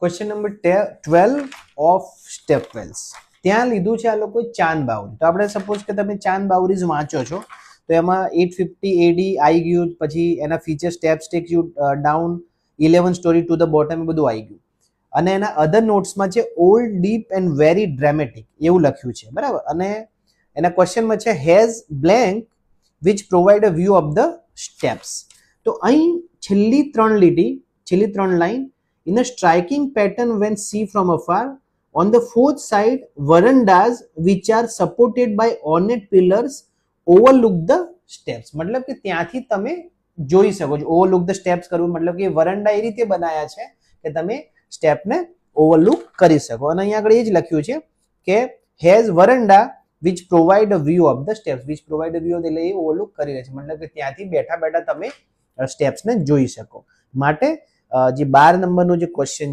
Question number 12 of સ્ટેપવેલ્સ. ત્યાં લીધું છે આ લોકો ચાંદ બાવરી. તો આપણે સપોઝ કે તમે ચાંદ બાવરીઝ વાંચો છો તો એમાં 850 AD આવી ગયું, પછી એના feature steps take you down 11 story to the bottom એ બધું આવી ગયું. અને એના અધર નોટ્સમાં છે old deep and very dramatic એવું લખ્યું છે, બરાબર. અને એના ક્વેશ્ચનમાં છે has blank which provide a view of the steps. તો અહીં છેલ્લી ત્રણ line in a striking pattern when seen from afar on the fourth side verandas which are supported by ornate pillars overlook the steps. मतलब કે ત્યાંથી તમે જોઈ શકો છો. overlook the steps કરવું મતલબ કે વરંડા એ રીતે બનાયા છે કે તમે સ્ટેપને ઓવરલુક કરી શકો. અને અહીંયા આગળ એ જ લખ્યું છે કે has વરંડા which provide a view of the steps. which provide a view એટલે એ ઓવરલુક કરી રહે છે, મતલબ કે ત્યાંથી બેઠા બેઠા તમે સ્ટેપ્સને જોઈ શકો. માટે જે 12 નંબરનો જે ક્વેશ્ચન